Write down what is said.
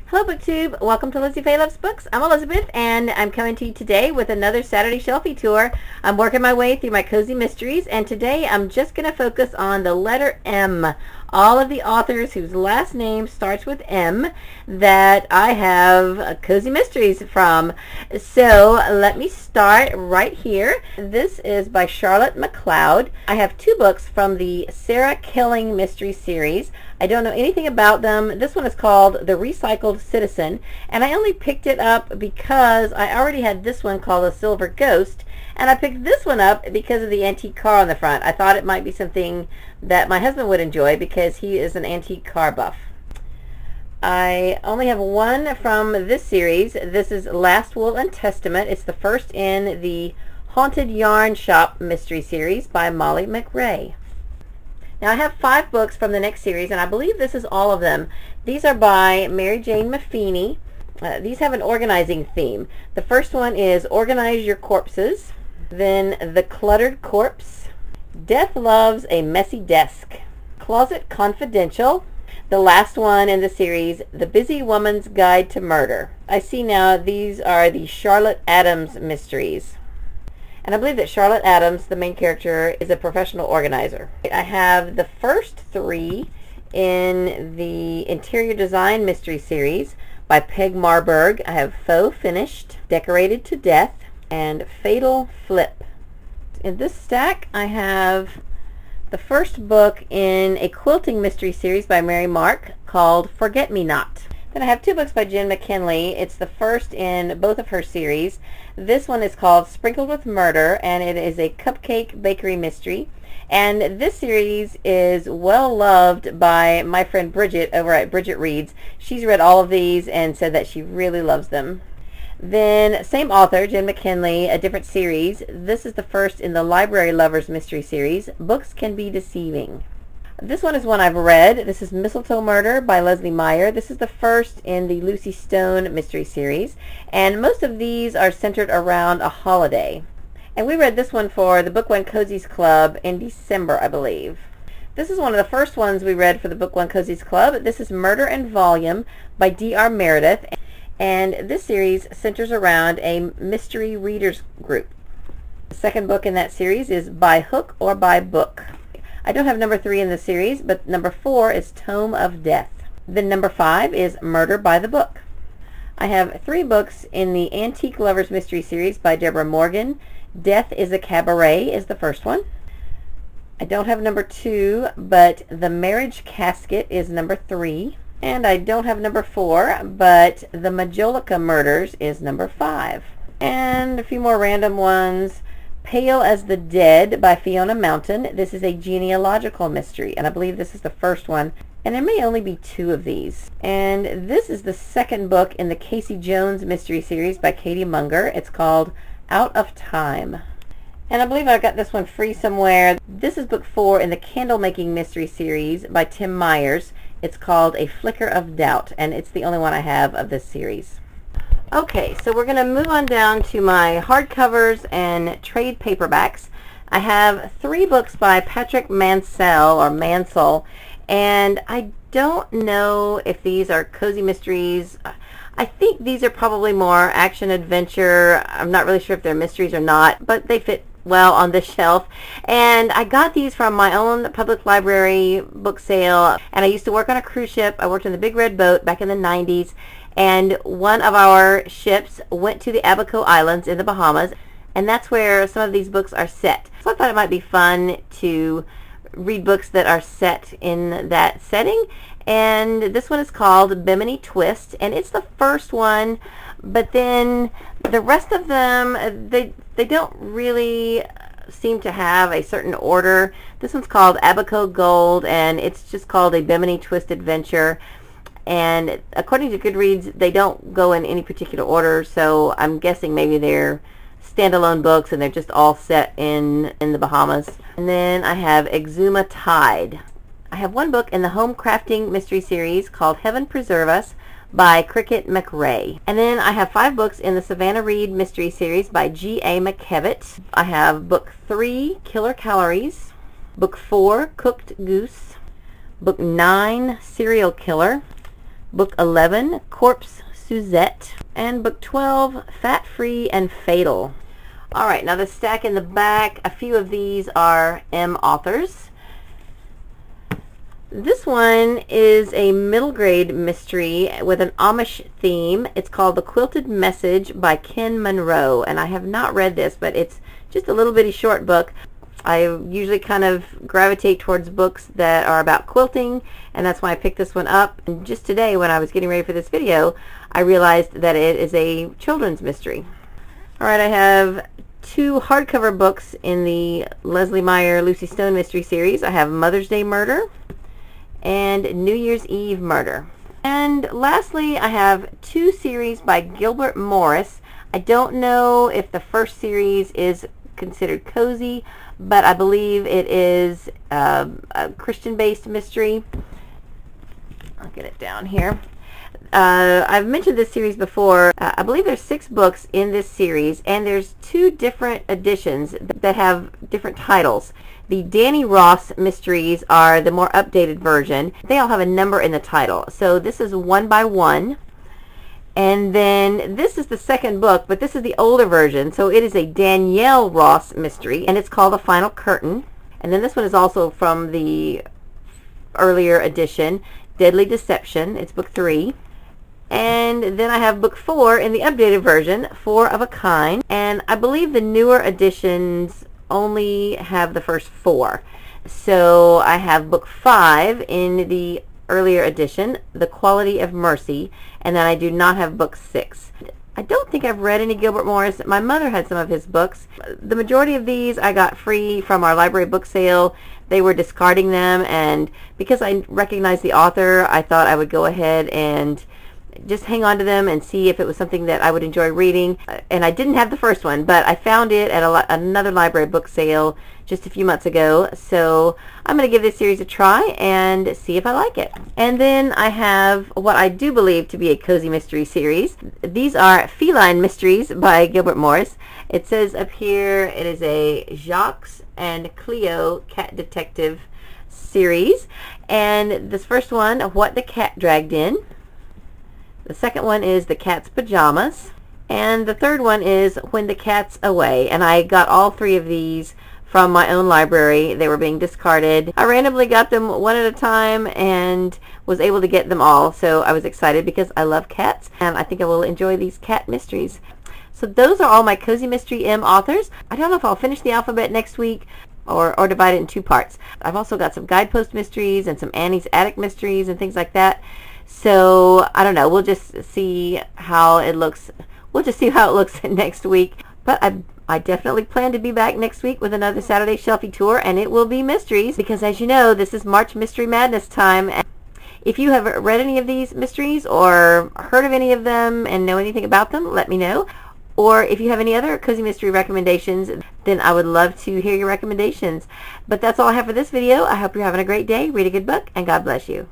Hello BookTube, welcome to Lizzie Faye Loves Books. I'm Elizabeth and I'm coming to you today with another Saturday Shelfie tour. I'm working my way through my cozy mysteries and today I'm just going to focus on the letter M. All of the authors whose last name starts with M that I have cozy mysteries from. So let me start right here. This is by Charlotte McLeod. I have two books from the Sarah Killing mystery series. I don't know anything about them. This one is called The Recycled Citizen, and I only picked it up because I already had this one called A Silver Ghost, and I picked this one up because of the antique car on the front. I thought it might be something that my husband would enjoy because he is an antique car buff. I only have one from this series. This is Last Will and Testament. It's the first in the Haunted Yarn Shop mystery series by Molly McRae. Now I have 5 books from the next series, and I believe this is all of them. These are by Mary Jane Maffini. These have an organizing theme. The first one is Organize Your Corpses, then The Cluttered Corpse, Death Loves a Messy Desk, Closet Confidential, the last one in the series, The Busy Woman's Guide to Murder. I see now these are the Charlotte Adams mysteries. And I believe that Charlotte Adams, the main character, is a professional organizer. I have the first 3 in the Interior Design Mystery Series by Peg Marburg. I have Faux Finished, Decorated to Death, and Fatal Flip. In this stack, I have the first book in a quilting mystery series by Mary Mark called Forget Me Not. Then I have 2 books by Jen McKinley. It's the first in both of her series. This one is called Sprinkled with Murder, and it is a cupcake bakery mystery. And this series is well loved by my friend Bridget over at Bridget Reads. She's read all of these and said that she really loves them. Then same author, Jen McKinley, a different series. This is the first in the Library Lovers mystery series, Books Can Be Deceiving. This one is one I've read. This is Mistletoe Murder by Leslie Meyer. This is the first in the Lucy Stone mystery series, and most of these are centered around a holiday. And we read this one for the Book One Cozies Club in December, I believe. This is one of the first ones we read for the Book One Cozies Club. This is Murder and Volume by D.R. Meredith, and this series centers around a mystery readers group. The second book in that series is By Hook or By Book. I don't have number 3 in the series, but number 4 is Tome of Death. Then number 5 is Murder by the Book. I have 3 books in the Antique Lovers Mystery Series by Deborah Morgan. Death is a Cabaret is the first one. I don't have number 2, but The Marriage Casket is number 3. And I don't have number 4, but The Majolica Murders is number 5. And a few more random ones. Pale as the Dead by Fiona Mountain. This is a genealogical mystery, and I believe this is the first one, and there may only be 2 of these. And this is the second book in the Casey Jones mystery series by Katie Munger. It's called Out of Time. And I believe I got this one free somewhere. This is book 4 in the Candle Making mystery series by Tim Myers. It's called A Flicker of Doubt, and it's the only one I have of this series. Okay, so we're going to move on down to my hardcovers and trade paperbacks. I have 3 books by Patrick Mansell, and I don't know if these are cozy mysteries. I think these are probably more action adventure. I'm not really sure if they're mysteries or not, but they fit well on this shelf. And I got these from my own public library book sale, and I used to work on a cruise ship. I worked on the Big Red Boat back in the 90s. And one of our ships went to the Abaco Islands in the Bahamas, and that's where some of these books are set. So I thought it might be fun to read books that are set in that setting. And this one is called Bimini Twist, and it's the first one, but then the rest of them, they don't really seem to have a certain order. This one's called Abaco Gold, and it's just called A Bimini Twist Adventure. And according to Goodreads, they don't go in any particular order, so I'm guessing maybe they're standalone books and they're just all set in the Bahamas. And then I have Exuma Tide. I have 1 book in the Home Crafting Mystery Series called Heaven Preserve Us by Cricket McRae. And then I have 5 books in the Savannah Reed Mystery Series by G.A. McKevitt. I have book 3, Killer Calories, book 4, Cooked Goose, book 9, Serial Killer, Book 11, Corpse Suzette. And Book 12, Fat Free and Fatal. Alright, now the stack in the back, a few of these are M authors. This one is a middle grade mystery with an Amish theme. It's called The Quilted Message by Ken Monroe, and I have not read this, but it's just a little bitty short book. I usually kind of gravitate towards books that are about quilting, and that's why I picked this one up. And just today, when I was getting ready for this video, I realized that it is a children's mystery. Alright, I have two hardcover books in the Leslie Meyer Lucy Stone mystery series. I have Mother's Day Murder and New Year's Eve Murder. And lastly, I have two series by Gilbert Morris. I don't know if the first series is considered cozy, but I believe it is a Christian-based mystery. I'll get it down here. I've mentioned this series before. I believe there's 6 books in this series, and there's 2 different editions that have different titles. The Danny Ross mysteries are the more updated version. They all have a number in the title. So this is 1 by 1. And then this is the second book, but this is the older version. So it is a Danielle Ross mystery, and it's called The Final Curtain. And then this one is also from the earlier edition, Deadly Deception. It's book 3. And then I have book 4 in the updated version, 4 of a Kind. And I believe the newer editions only have the first 4. So I have book 5 in the earlier edition, The Quality of Mercy, and then I do not have book 6. I don't think I've read any Gilbert Morris. My mother had some of his books. The majority of these I got free from our library book sale. They were discarding them, and because I recognized the author, I thought I would go ahead and just hang on to them and see if it was something that I would enjoy reading. And I didn't have the first one, but I found it at another library book sale just a few months ago. So I'm going to give this series a try and see if I like it. And then I have what I do believe to be a cozy mystery series. These are Feline Mysteries by Gilbert Morris. It says up here it is a Jacques and Cleo cat detective series. And this first one, What the Cat Dragged In. The second one is The Cat's Pajamas. And the third one is When the Cat's Away. And I got all 3 of these from my own library. They were being discarded. I randomly got them one at a time and was able to get them all. So I was excited because I love cats, and I think I will enjoy these cat mysteries. So those are all my Cozy Mystery M authors. I don't know if I'll finish the alphabet next week or divide it in 2 parts. I've also got some Guidepost mysteries and some Annie's Attic mysteries and things like that. So I don't know. We'll just see how it looks. We'll just see how it looks next week. But I definitely plan to be back next week with another Saturday Shelfie tour, and it will be mysteries because, as you know, this is March Mystery Madness time. If you have read any of these mysteries or heard of any of them and know anything about them, let me know. Or if you have any other Cozy Mystery recommendations, then I would love to hear your recommendations. But that's all I have for this video. I hope you're having a great day. Read a good book, and God bless you.